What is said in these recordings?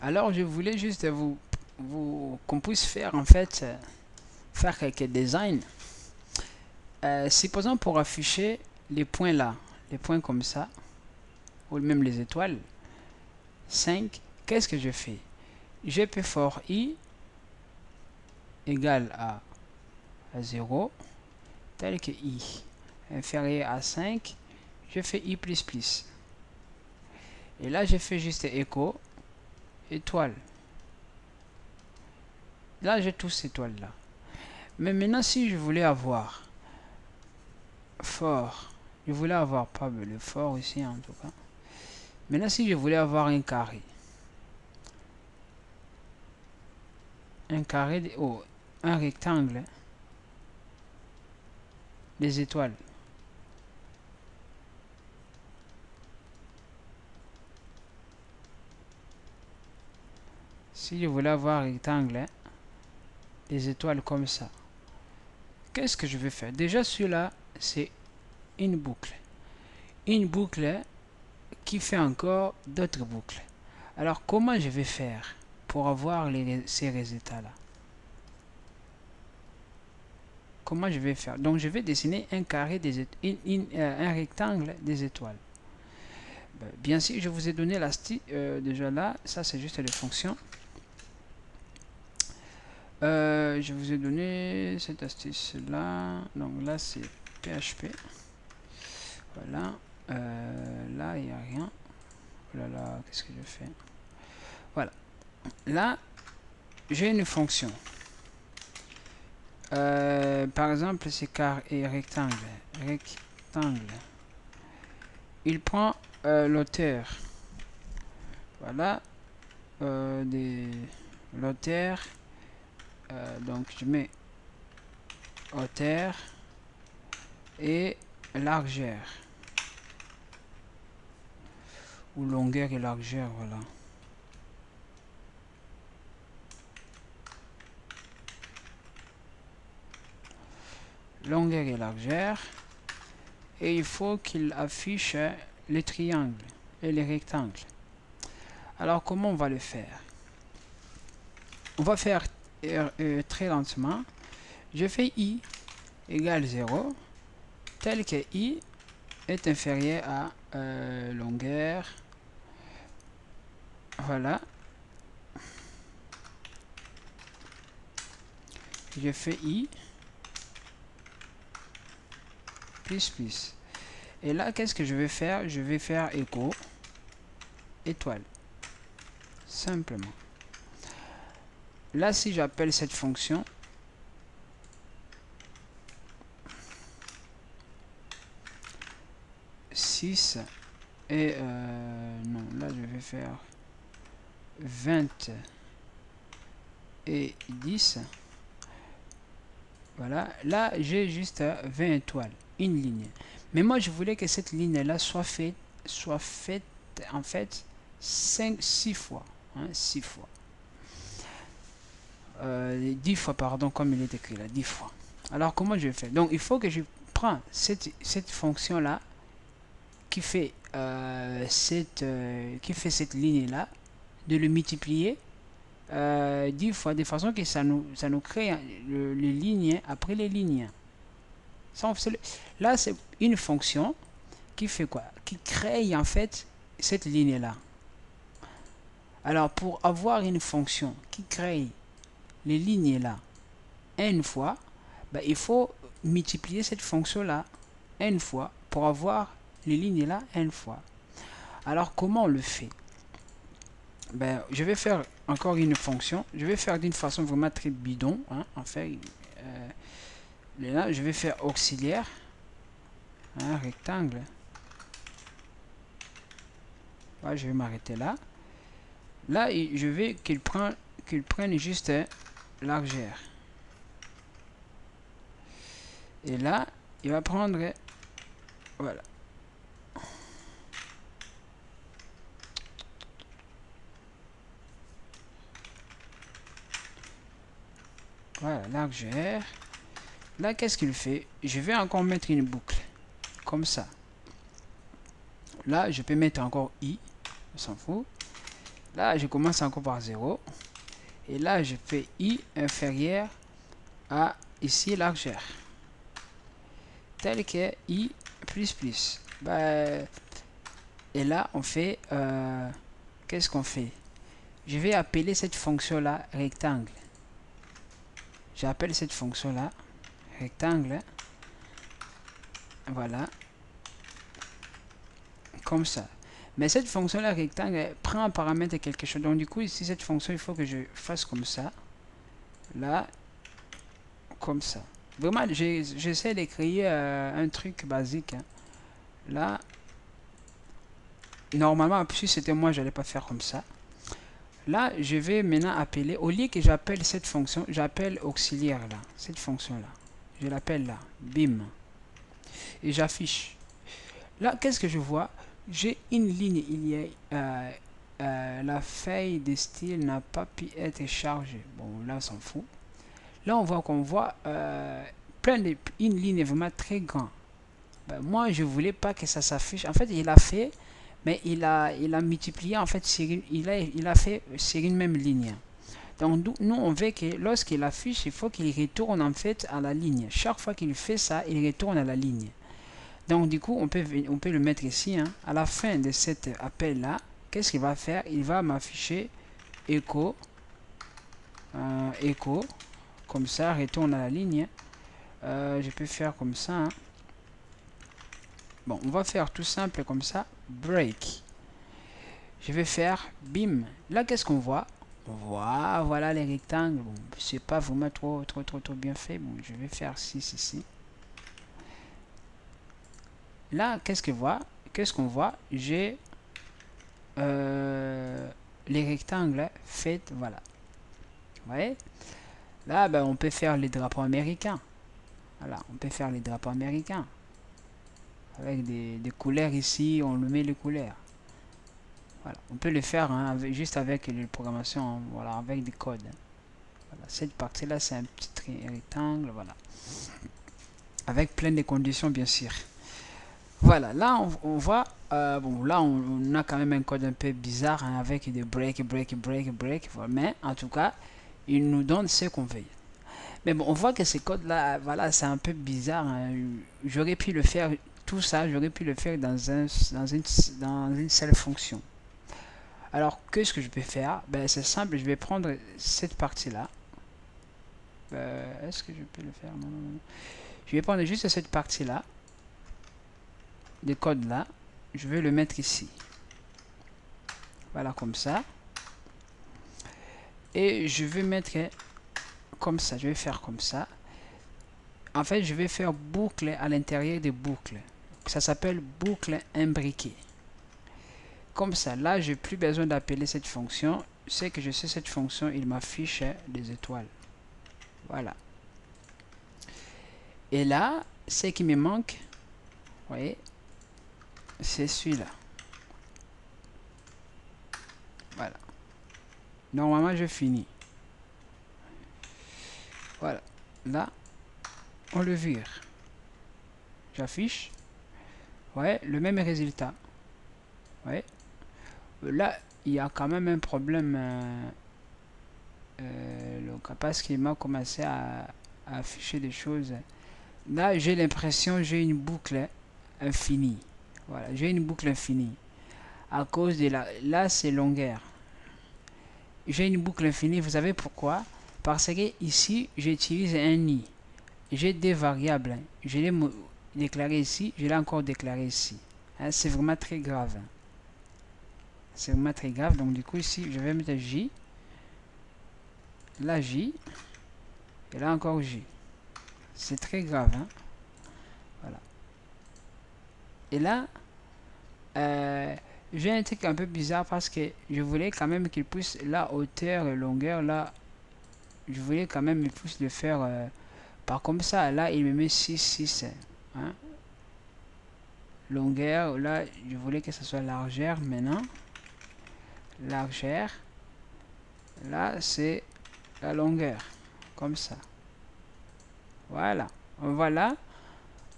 Alors, je voulais juste qu'on puisse faire en fait faire quelques designs. Supposons pour afficher les points là, les points comme ça, ou même les étoiles. 5, qu'est-ce que je fais? GP for i égale à 0, tel que i inférieur à 5, je fais i plus plus. Et là, je fais juste écho, étoile. Là, j'ai tous ces étoiles là. Mais maintenant, si je voulais avoir for, je voulais avoir pas le for ici en tout cas. Maintenant, si je voulais avoir un carré, oh, un rectangle, des étoiles. Si je voulais avoir un rectangle, des étoiles comme ça, qu'est-ce que je vais faire? Déjà, celui-là, c'est une boucle. Une boucle qui fait encore d'autres boucles. Alors, comment je vais faire pour avoir ces résultats-là? Comment je vais faire? Donc, je vais dessiner un carré, un rectangle des étoiles. Bien sûr, je vous ai donné l'astuce déjà là. Ça, c'est juste les fonctions. Je vous ai donné cette astuce là. Donc là, c'est PHP. Voilà. Là, il n'y a rien. Oh là là, qu'est-ce que je fais? Voilà. Là, j'ai une fonction. Par exemple, c'est car et rectangle. Rectangle. Il prend l'auteur. Voilà. L'auteur. Donc, je mets hauteur et largeur. Ou longueur et largeur, voilà. Longueur et largeur. Et il faut qu'il affiche les triangles et les rectangles. Alors, comment on va le faire? On va faire très lentement. Je fais i égale 0, tel que i est inférieur à longueur. Voilà. Je fais i plus plus. Et là, qu'est-ce que je vais faire? Je vais faire écho étoile. Simplement. Là, si j'appelle cette fonction, et non, là je vais faire 20 et 10. Voilà, là j'ai juste 20 étoiles, une ligne. Mais moi je voulais que cette ligne là soit faite en fait 6 fois. 6 fois. 10 fois, pardon, comme il est écrit là, 10 fois. Alors comment je vais faire? Donc il faut que je prends cette fonction là qui fait cette ligne là, de le multiplier 10 fois de façon que ça nous crée les lignes après les lignes. Ça, là c'est une fonction qui fait quoi? Qui crée en fait cette ligne là. Alors pour avoir une fonction qui crée les lignes là une fois, ben, il faut multiplier cette fonction là une fois pour avoir les lignes là une fois. Alors comment on le fait? Ben, je vais faire encore une fonction. Je vais faire d'une façon vraiment très bidon. En fait, là, je vais faire auxiliaire. Rectangle. Ouais, je vais m'arrêter là. Là, je vais qu'il prenne juste largeur. Et là, il va prendre... Voilà. Voilà, largeur. Là, qu'est-ce qu'il fait? Je vais encore mettre une boucle. Comme ça. Là, je peux mettre encore i. On s'en fout. Là, je commence encore par 0. Et là, je fais i inférieur à ici largeur. Tel que i plus plus. Ben, et là, on fait... qu'est-ce qu'on fait? Je vais appeler cette fonction-là rectangle. J'appelle cette fonction-là rectangle. Voilà. Comme ça. Mais cette fonction-là rectangle prend en paramètre quelque chose. Donc du coup, ici, cette fonction, il faut que je fasse comme ça. Là, comme ça. Vraiment, j'essaie de créer un truc basique. Hein. Là, normalement, si c'était moi, je n'allais pas faire comme ça. Là, je vais maintenant appeler, au lieu que j'appelle cette fonction, j'appelle auxiliaire là, cette fonction-là. Je l'appelle là, bim. Et j'affiche. Là, qu'est-ce que je vois? J'ai une ligne, il y a la feuille de style n'a pas pu être chargée. Bon, là, on s'en fout. Là, on voit qu'on voit une ligne vraiment très grande. Ben, moi, je voulais pas que ça s'affiche. En fait, il a fait, mais il a multiplié en fait sur il a fait sur une même ligne. Donc nous on veut que lorsqu'il affiche, il faut qu'il retourne en fait à la ligne. Chaque fois qu'il fait ça, il retourne à la ligne. Donc du coup on peut le mettre ici. Hein. À la fin de cet appel là, qu'est-ce qu'il va faire? Il va m'afficher écho, écho, comme ça, retourne à la ligne. Je peux faire comme ça. Hein. Bon, on va faire tout simple comme ça. Break. Je vais faire bim. Là, qu'est-ce qu'on voit? On voit, voilà les rectangles. Bon, c'est pas vraiment trop bien fait. Bon, je vais faire 6 ici. Là, qu'est-ce qu'on voit? J'ai les rectangles faits, voilà. Vous voyez? Là, ben, on peut faire les drapeaux américains. Voilà, on peut faire les drapeaux américains. Avec des couleurs ici, on le met les couleurs. Voilà. On peut le faire hein, juste avec les programmations, voilà, avec des codes. Voilà. Cette partie-là, c'est un petit rectangle, voilà. Avec plein de conditions, bien sûr. Voilà, là, on voit, bon, là, on a quand même un code un peu bizarre, hein, avec des break. Voilà. Mais, en tout cas, il nous donne ce qu'on veut. Mais bon, on voit que ces codes-là, voilà, c'est un peu bizarre. Hein. J'aurais pu le faire, tout ça, j'aurais pu le faire dans une seule fonction. Alors, qu'est-ce que je peux faire? Ben, c'est simple, je vais prendre cette partie-là. Est-ce que je peux le faire? Non, non, non. Je vais prendre juste cette partie-là. Le code là. Je vais le mettre ici. Voilà, comme ça. Et je vais mettre comme ça. Je vais faire comme ça. En fait, je vais faire boucle à l'intérieur des boucles. Ça s'appelle boucle imbriquée. Comme ça, là, j'ai plus besoin d'appeler cette fonction. C'est que je sais cette fonction, il m'affiche des étoiles. Voilà. Et là, ce qui me manque, vous voyez, c'est celui-là. Voilà. Normalement, je finis. Voilà. Là, on le vire. J'affiche. Ouais, le même résultat. Ouais. Là, il y a quand même un problème. Parce qu'il m'a commencé à afficher des choses. Là, j'ai l'impression j'ai une boucle infinie. Voilà, j'ai une boucle infinie. À cause de la... Là, c'est longueur. J'ai une boucle infinie. Vous savez pourquoi? Parce que ici, j'utilise un i. J'ai des variables. Je l'ai déclaré ici. Je l'ai encore déclaré ici. Hein, c'est vraiment très grave. C'est vraiment très grave. Donc, du coup, ici, je vais mettre j. Là, j. Et là, encore j. C'est très grave. Hein? Voilà. Et là, j'ai un truc un peu bizarre parce que je voulais quand même qu'il puisse la hauteur et longueur là, je voulais quand même qu'il puisse le faire par comme ça. Là, il me met 6 hein. Longueur, là, je voulais que ce soit largeur maintenant. Largeur. Là, c'est la longueur. Comme ça. Voilà. Voilà.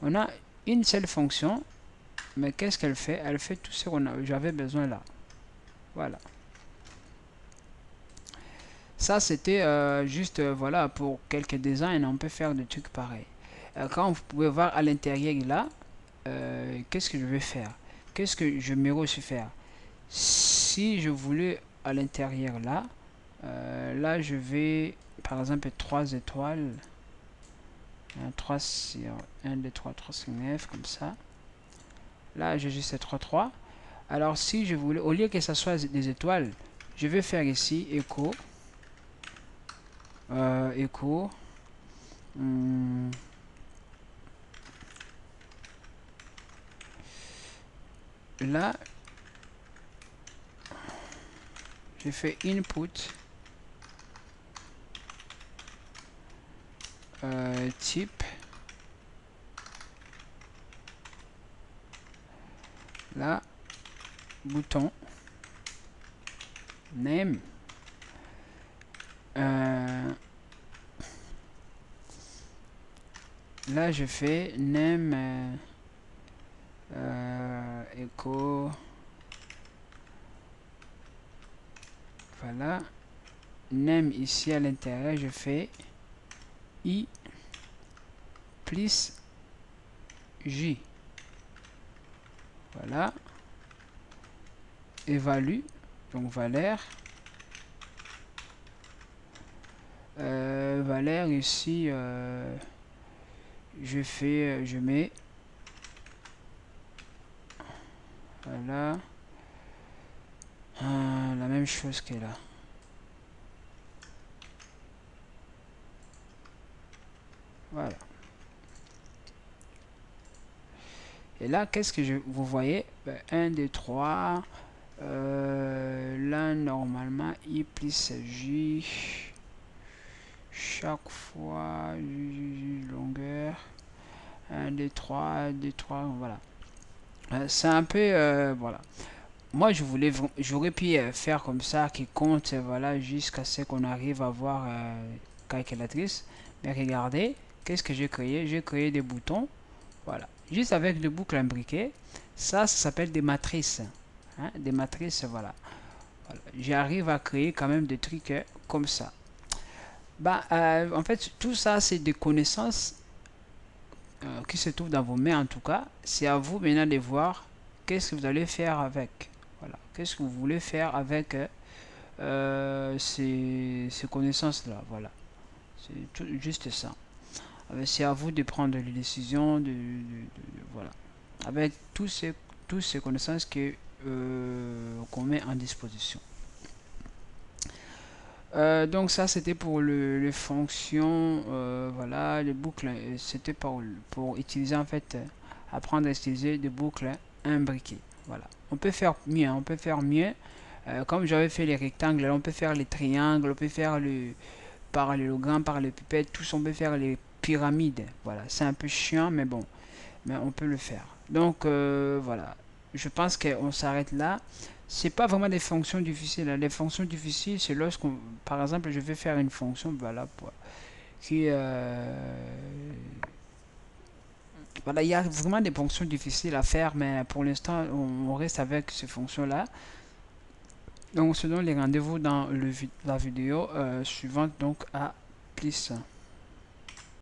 On a une seule fonction. Mais qu'est-ce qu'elle fait? Elle fait tout ce qu'on j'avais besoin là. Voilà. Ça, c'était juste, voilà, pour quelques designs, on peut faire des trucs pareils. Quand vous pouvez voir à l'intérieur là, qu'est-ce que je vais faire? Qu'est-ce que je me reçu faire? Si je voulais à l'intérieur là, là je vais, par exemple, 3 étoiles. 3 sur 1, 2, 3, 3, 5, 9, comme ça. Là, j'ai juste 3, 3. Alors, si je voulais, au lieu que ça soit des étoiles, je vais faire ici écho. Écho. Là, j'ai fait input. Type. Là, bouton. Name. Là, je fais name echo. Voilà. Name ici à l'intérieur, je fais i plus j. Voilà. Évalue. Donc valeur. Valeur ici, je mets, voilà, la même chose que là. Voilà. Et là, qu'est-ce que vous voyez? 1, 2, 3. Là, normalement, i plus j. Chaque fois, longueur. 1, 2, 3, 2, 3, voilà. C'est un peu, voilà. Moi, j'aurais pu faire comme ça, qui compte, voilà, jusqu'à ce qu'on arrive à voir calculatrice. Mais regardez, qu'est-ce que j'ai créé? J'ai créé des boutons, voilà, juste avec des boucles imbriquées. Ça s'appelle des matrices. Hein, des matrices, voilà. Voilà. J'arrive à créer quand même des trucs comme ça. Bah, en fait, tout ça, c'est des connaissances qui se trouvent dans vos mains en tout cas. C'est à vous maintenant de voir qu'est-ce que vous allez faire avec. Voilà. Qu'est-ce que vous voulez faire avec ces connaissances-là. Voilà. C'est juste ça. C'est à vous de prendre les décisions, voilà. Avec toutes ces connaissances qu'on met en disposition. Donc ça c'était pour les fonctions, voilà, les boucles, c'était pour utiliser en fait, apprendre à utiliser des boucles imbriquées. Voilà, on peut faire mieux, on peut faire mieux. Comme j'avais fait les rectangles, on peut faire les triangles, on peut faire le parallélogramme, parallélépipède, tous on peut faire les pyramides. Voilà, c'est un peu chiant, mais bon, mais on peut le faire. Donc voilà, je pense qu'on s'arrête là. C'est pas vraiment des fonctions difficiles. Les fonctions difficiles, c'est lorsqu'on, par exemple, je vais faire une fonction, voilà, qui, voilà, il y a vraiment des fonctions difficiles à faire, mais pour l'instant, on reste avec ces fonctions-là. Donc, on se donne les rendez-vous dans la vidéo suivante, donc à plus.